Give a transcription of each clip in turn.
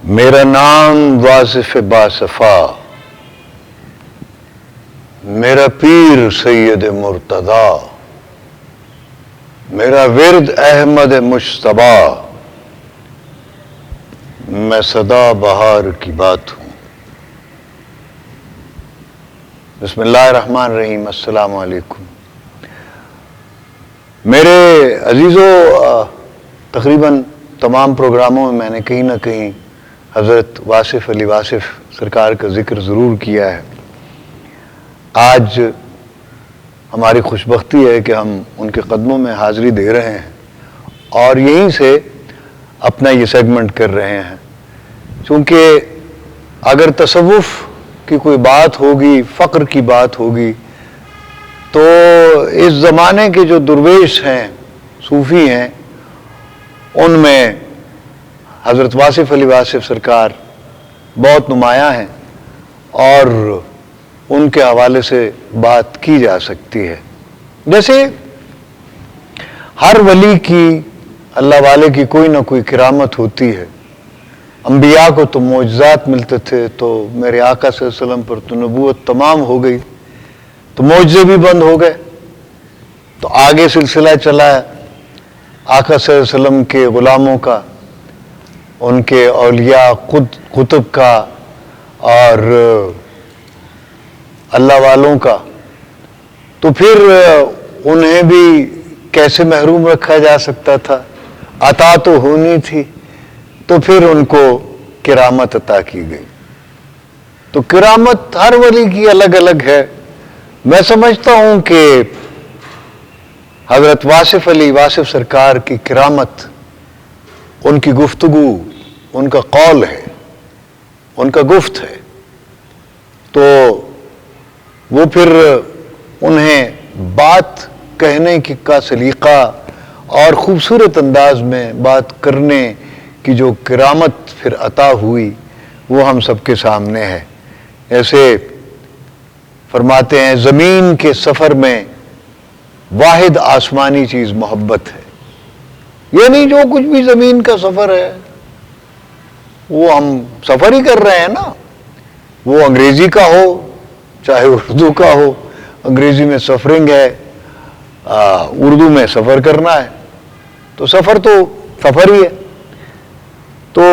میرا نام واصف باصفا، میرا پیر سید مرتضی، میرا ورد احمد مجتبیٰ، میں سدا بہار کی بات ہوں۔ بسم اللہ الرحمن الرحیم۔ السلام علیکم میرے عزیزو، تقریباً تمام پروگراموں میں نے کہیں نہ کہیں حضرت واصف علی واصف سرکار کا ذکر ضرور کیا ہے۔ آج ہماری خوش بختی ہے کہ ہم ان کے قدموں میں حاضری دے رہے ہیں اور یہیں سے اپنا یہ سیگمنٹ کر رہے ہیں، چونکہ اگر تصوف کی کوئی بات ہوگی، فقر کی بات ہوگی، تو اس زمانے کے جو درویش ہیں، صوفی ہیں، ان میں حضرت واصف علی واصف سرکار بہت نمایاں ہیں اور ان کے حوالے سے بات کی جا سکتی ہے۔ جیسے ہر ولی کی، اللہ والے کی کوئی نہ کوئی کرامت ہوتی ہے۔ انبیاء کو تو معجزات ملتے تھے، تو میرے آقا صلی اللہ علیہ وسلم پر تو نبوت تمام ہو گئی، تو معجزے بھی بند ہو گئے، تو آگے سلسلہ چلا ہے آقا صلی اللہ علیہ وسلم کے غلاموں کا، ان کے اولیاء قطب کا اور اللہ والوں کا، تو پھر انہیں بھی کیسے محروم رکھا جا سکتا تھا؟ عطا تو ہونی تھی، تو پھر ان کو کرامت عطا کی گئی۔ تو کرامت ہر ولی کی الگ الگ ہے۔ میں سمجھتا ہوں کہ حضرت واصف علی واصف سرکار کی کرامت ان کی گفتگو، ان کا قول ہے، ان کا گفت ہے، تو وہ پھر انہیں بات کہنے کا سلیقہ اور خوبصورت انداز میں بات کرنے کی جو کرامت پھر عطا ہوئی، وہ ہم سب کے سامنے ہے۔ ایسے فرماتے ہیں، زمین کے سفر میں واحد آسمانی چیز محبت ہے۔ یعنی جو کچھ بھی زمین کا سفر ہے، وہ ہم سفر ہی کر رہے ہیں نا، وہ انگریزی کا ہو چاہے اردو کا ہو۔ انگریزی میں سفرنگ ہے، اردو میں سفر کرنا ہے، تو سفر ہی ہے۔ تو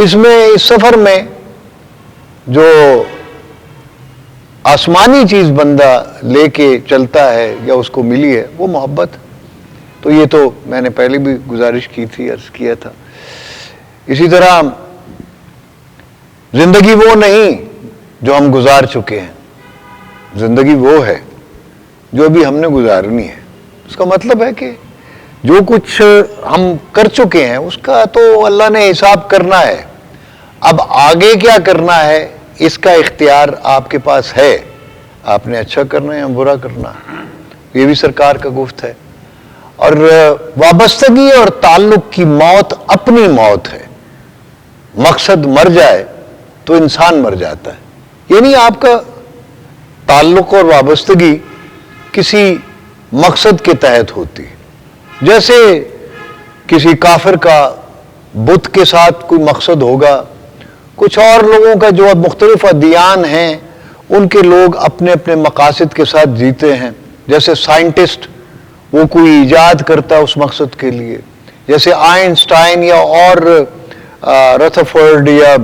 اس سفر میں جو آسمانی چیز بندہ لے کے چلتا ہے یا اس کو ملی ہے، وہ محبت۔ تو یہ تو میں نے پہلے بھی گزارش کی تھی، عرض کیا تھا۔ اسی طرح زندگی وہ نہیں جو ہم گزار چکے ہیں، زندگی وہ ہے جو ابھی ہم نے گزارنی ہے۔ اس کا مطلب ہے کہ جو کچھ ہم کر چکے ہیں اس کا تو اللہ نے حساب کرنا ہے، اب آگے کیا کرنا ہے اس کا اختیار آپ کے پاس ہے، آپ نے اچھا کرنا ہے یا برا کرنا ہے، یہ بھی سرکار کا گفت ہے۔ اور وابستگی اور تعلق کی موت اپنی موت ہے۔ مقصد مر جائے تو انسان مر جاتا ہے، یعنی آپ کا تعلق اور وابستگی کسی مقصد کے تحت ہوتی ہے۔ جیسے کسی کافر کا بت کے ساتھ کوئی مقصد ہوگا، کچھ اور لوگوں کا جو مختلف ادیان ہیں ان کے لوگ اپنے اپنے مقاصد کے ساتھ جیتے ہیں۔ جیسے سائنٹسٹ وہ کوئی ایجاد کرتا ہے اس مقصد کے لیے، جیسے آئنسٹائن یا اور رتھرفورڈ یا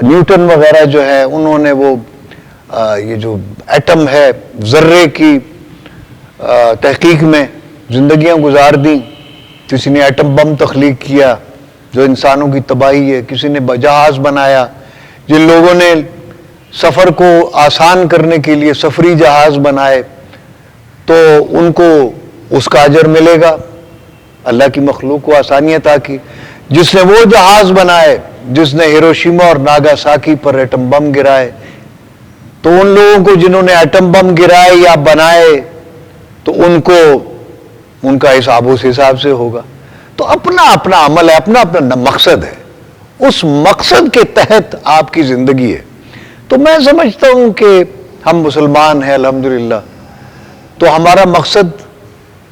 نیوٹن وغیرہ جو ہے، انہوں نے وہ یہ جو ایٹم ہے، ذرے کی تحقیق میں زندگیاں گزار دیں۔ کسی نے ایٹم بم تخلیق کیا جو انسانوں کی تباہی ہے، کسی نے جہاز بنایا، جن لوگوں نے سفر کو آسان کرنے کے لیے سفری جہاز بنائے، تو ان کو اس کا اجر ملے گا۔ اللہ کی مخلوق کو آسانی عطا کی۔ جس نے وہ جہاز بنائے جس نے ہیروشیما اور ناگاساکی پر ایٹم بم گرائے، تو ان لوگوں کو جنہوں نے ایٹم بم گرائے یا بنائے، تو ان کو ان کا حساب اس حساب سے ہوگا۔ تو اپنا اپنا عمل ہے، اپنا اپنا مقصد ہے، اس مقصد کے تحت آپ کی زندگی ہے۔ تو میں سمجھتا ہوں کہ ہم مسلمان ہیں الحمدللہ، تو ہمارا مقصد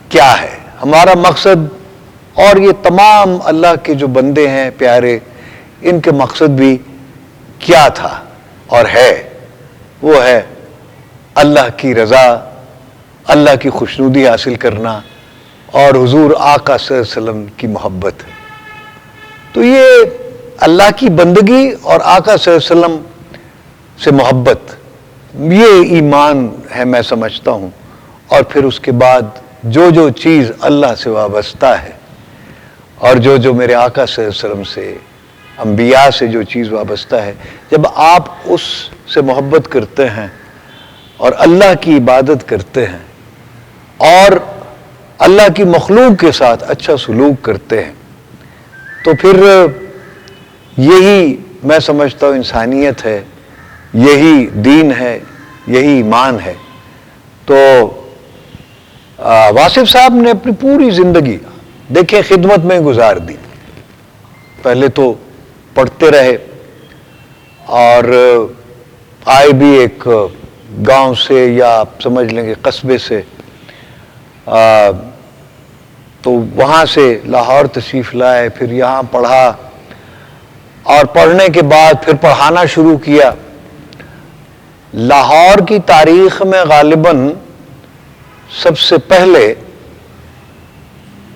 کیا ہے؟ ہمارا مقصد اور یہ تمام اللہ کے جو بندے ہیں پیارے، ان کے مقصد بھی کیا تھا اور ہے، وہ ہے اللہ کی رضا، اللہ کی خوشنودی حاصل کرنا اور حضور آقا صلی اللہ علیہ وسلم کی محبت ہے۔ تو یہ اللہ کی بندگی اور آقا صلی اللہ علیہ وسلم سے محبت، یہ ایمان ہے میں سمجھتا ہوں۔ اور پھر اس کے بعد جو چیز اللہ سے وابستہ ہے اور جو میرے آقا صلی اللہ علیہ وسلم سے، انبیاء سے جو چیز وابستہ ہے، جب آپ اس سے محبت کرتے ہیں اور اللہ کی عبادت کرتے ہیں اور اللہ کی مخلوق کے ساتھ اچھا سلوک کرتے ہیں، تو پھر یہی میں سمجھتا ہوں انسانیت ہے، یہی دین ہے، یہی ایمان ہے۔ تو واصف صاحب نے اپنی پوری زندگی دیکھیں خدمت میں گزار دی۔ پہلے تو پڑھتے رہے اور آئے بھی ایک گاؤں سے یا آپ سمجھ لیں گے قصبے سے، تو وہاں سے لاہور تشریف لائے، پھر یہاں پڑھا اور پڑھنے کے بعد پھر پڑھانا شروع کیا۔ لاہور کی تاریخ میں غالباً سب سے پہلے،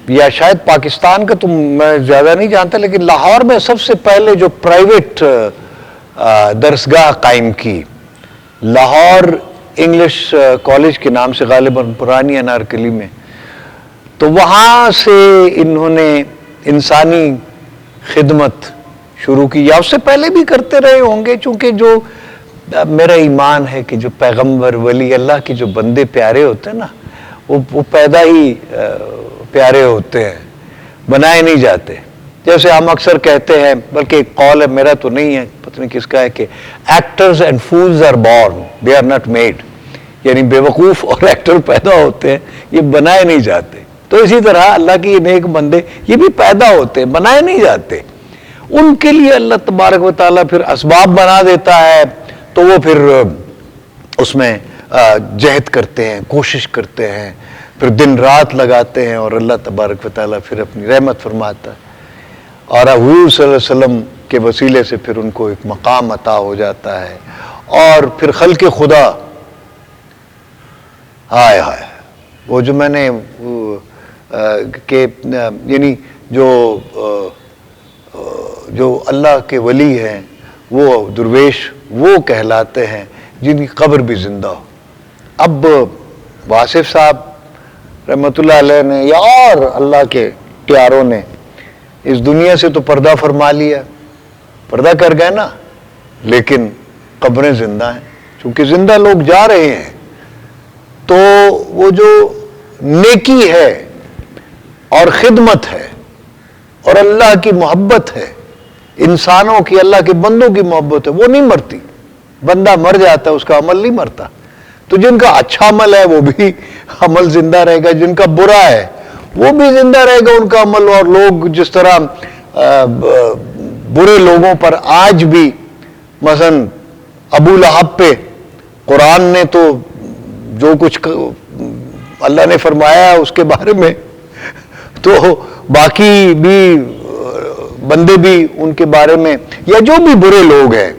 یا شاید پاکستان کا تو میں زیادہ نہیں جانتا، لیکن لاہور میں سب سے پہلے جو پرائیویٹ درسگاہ قائم کی، لاہور انگلش کالج کے نام سے، غالباً پرانی انارکلی میں، تو وہاں سے انہوں نے انسانی خدمت شروع کی، یا اس سے پہلے بھی کرتے رہے ہوں گے، چونکہ جو میرا ایمان ہے کہ جو پیغمبر ولی اللہ کے جو بندے پیارے ہوتے ہیں نا، وہ پیدا ہی پیارے ہوتے ہیں، بنائے نہیں جاتے۔ جیسے ہم اکثر کہتے ہیں، بلکہ ایک قول ہے، میرا تو نہیں ہے، پتہ نہیں کس کا ہے، کہ actors and fools are born, they are not made, یعنی بیوقوف اور ایکٹر پیدا ہوتے ہیں، یہ بنائے نہیں جاتے۔ تو اسی طرح اللہ کے یہ نیک بندے یہ بھی پیدا ہوتے ہیں، بنائے نہیں جاتے۔ ان کے لیے اللہ تبارک و تعالیٰ پھر اسباب بنا دیتا ہے، تو وہ پھر اس میں جہد کرتے ہیں، کوشش کرتے ہیں، پھر دن رات لگاتے ہیں، اور اللہ تبارک و تعالیٰ پھر اپنی رحمت فرماتا ہے، اور حضور صلی اللہ علیہ وسلم کے وسیلے سے پھر ان کو ایک مقام عطا ہو جاتا ہے، اور پھر خلق خدا، ہائے ہائے، وہ جو میں نے کہ یعنی جو اللہ کے ولی ہیں، وہ درویش وہ کہلاتے ہیں جن کی قبر بھی زندہ ہو۔ اب واصف صاحب رحمۃ اللہ علیہ نے یا اور اللہ کے پیاروں نے اس دنیا سے تو پردہ فرما لیا، پردہ کر گئے نا، لیکن قبریں زندہ ہیں۔ چونکہ زندہ لوگ جا رہے ہیں، تو وہ جو نیکی ہے اور خدمت ہے اور اللہ کی محبت ہے، انسانوں کی، اللہ کے بندوں کی محبت ہے، وہ نہیں مرتی۔ بندہ مر جاتا ہے، اس کا عمل نہیں مرتا۔ تو جن کا اچھا عمل ہے وہ بھی عمل زندہ رہے گا، جن کا برا ہے وہ بھی زندہ رہے گا ان کا عمل۔ اور لوگ جس طرح برے لوگوں پر آج بھی، مثلا ابو لہب پہ قرآن نے تو جو کچھ اللہ نے فرمایا اس کے بارے میں، تو باقی بھی بندے بھی ان کے بارے میں، یا جو بھی برے لوگ ہیں،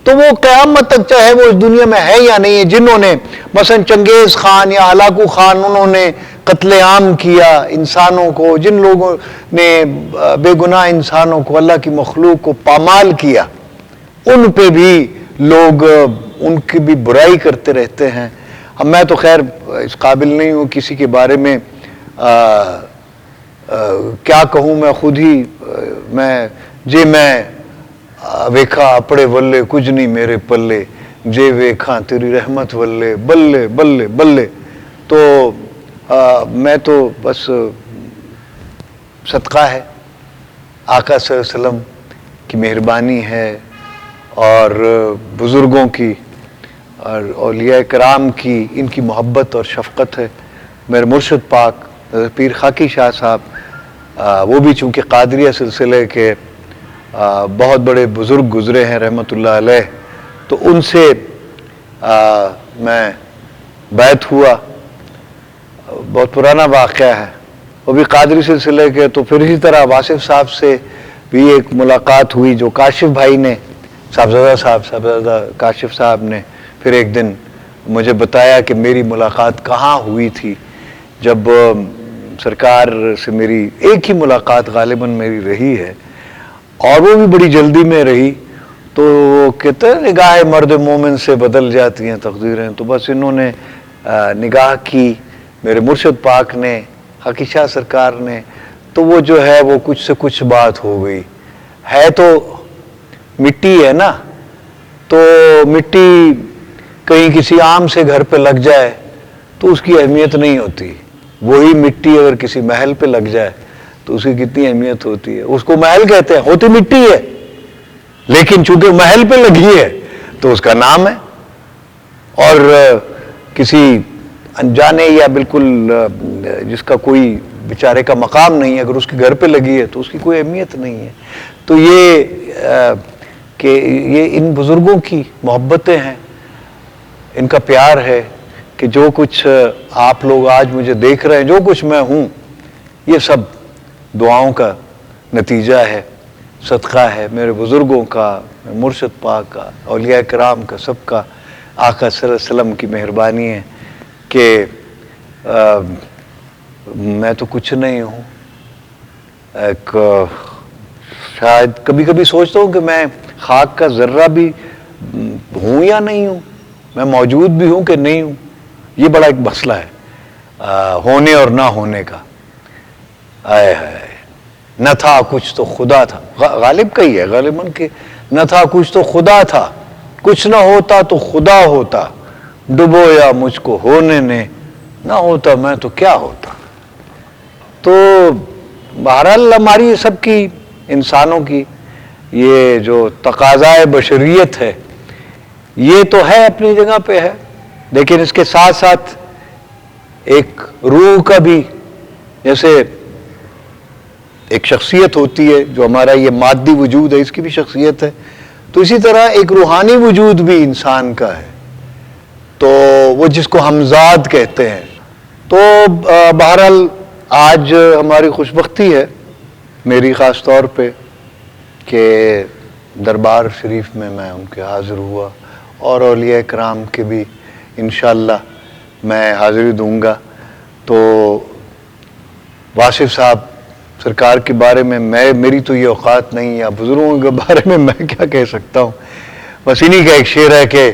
تو وہ قیامت تک، چاہے وہ اس دنیا میں ہے یا نہیں ہے، جنہوں نے مثلا چنگیز خان یا ہلاکو خان، انہوں نے قتل عام کیا انسانوں کو، جن لوگوں نے بے گناہ انسانوں کو، اللہ کی مخلوق کو پامال کیا، ان پہ بھی لوگ ان کی بھی برائی کرتے رہتے ہیں۔ اب میں تو خیر اس قابل نہیں ہوں کسی کے بارے میں کیا کہوں، میں خود ہی میں ویکھا اپڑے ولے کچھ نہیں میرے پلے، جے ویکھا تیری رحمت ولے بلے بلے بلے۔ تو میں تو بس صدقہ ہے آقا صلی اللہ علیہ وسلم کی مہربانی ہے، اور بزرگوں کی اور اولیاء کرام کی، ان کی محبت اور شفقت ہے۔ میرے مرشد پاک پیر خاکی شاہ صاحب، وہ بھی چونکہ قادریہ سلسلے کے بہت بڑے بزرگ گزرے ہیں رحمۃ اللہ علیہ، تو ان سے میں بیعت ہوا، بہت پرانا واقعہ ہے، وہ بھی قادری سلسلے کے. تو پھر اسی طرح واصف صاحب سے بھی ایک ملاقات ہوئی جو کاشف بھائی نے, صاحبزادہ کاشف صاحب نے پھر ایک دن مجھے بتایا کہ میری ملاقات کہاں ہوئی تھی. جب سرکار سے میری ایک ہی ملاقات غالباً میری رہی ہے, اور وہ بھی بڑی جلدی میں رہی. تو وہ کہتے ہیں نگاہ مرد مومن سے بدل جاتی ہیں تقدیریں. تو بس انہوں نے نگاہ کی میرے مرشد پاک نے, حقی شاہ سرکار نے, تو وہ جو ہے وہ کچھ سے کچھ بات ہو گئی. ہے تو مٹی ہے نا, تو مٹی کہیں کسی عام سے گھر پہ لگ جائے تو اس کی اہمیت نہیں ہوتی. وہی مٹی اگر کسی محل پہ لگ جائے تو اس کی کتنی اہمیت ہوتی ہے. اس کو محل کہتے ہیں, ہوتی مٹی ہے, لیکن چونکہ محل پہ لگی ہے تو اس کا نام ہے. اور کسی انجانے یا بالکل جس کا کوئی بیچارے کا مقام نہیں ہے, اگر اس کے گھر پہ لگی ہے تو اس کی کوئی اہمیت نہیں ہے. تو یہ کہ یہ ان بزرگوں کی محبتیں ہیں, ان کا پیار ہے کہ جو کچھ آپ لوگ آج مجھے دیکھ رہے ہیں, جو کچھ میں ہوں, یہ سب دعاؤں کا نتیجہ ہے, صدقہ ہے میرے بزرگوں کا, مرشد پاک کا, اولیاء کرام کا, سب کا. آقا صلی اللہ علیہ وسلم کی مہربانی ہے کہ میں تو کچھ نہیں ہوں. ایک شاید کبھی کبھی سوچتا ہوں کہ میں خاک کا ذرہ بھی ہوں یا نہیں ہوں, میں موجود بھی ہوں کہ نہیں ہوں. یہ بڑا ایک مسئلہ ہے ہونے اور نہ ہونے کا. آئے ہائے, نہ تھا کچھ تو خدا تھا. غالب کا ہی ہے غالباً کہ نہ تھا کچھ تو خدا تھا, کچھ نہ ہوتا تو خدا ہوتا, ڈبویا مجھ کو ہونے نے, نہ ہوتا میں تو کیا ہوتا. تو بہرحال ہماری سب کی, انسانوں کی یہ جو تقاضائے بشریت ہے یہ تو ہے, اپنی جگہ پہ ہے, لیکن اس کے ساتھ ساتھ ایک روح کا بھی, جیسے ایک شخصیت ہوتی ہے جو ہمارا یہ مادی وجود ہے, اس کی بھی شخصیت ہے, تو اسی طرح ایک روحانی وجود بھی انسان کا ہے, تو وہ جس کو ہم ذات کہتے ہیں. تو بہرحال آج ہماری خوش بختی ہے, میری خاص طور پہ, کہ دربار شریف میں میں ان کے حاضر ہوا, اور اولیاء کرام کے بھی انشاءاللہ میں حاضری دوں گا. تو واصف صاحب سرکار کے بارے میں میری تو یہ اوقات نہیں, یا بزرگوں کے بارے میں کیا کہہ سکتا ہوں. بس انہی کا ایک شعر ہے کہ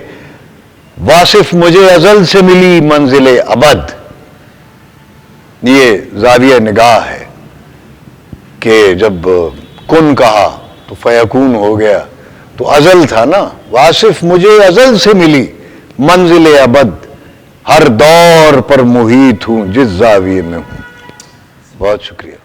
واصف مجھے ازل سے ملی منزل ابد. یہ زاویہ نگاہ ہے کہ جب کن کہا تو فیکون ہو گیا, تو ازل تھا نا. واصف مجھے ازل سے ملی منزل ابد, ہر دور پر محیط ہوں جس زاویے میں ہوں. بہت شکریہ.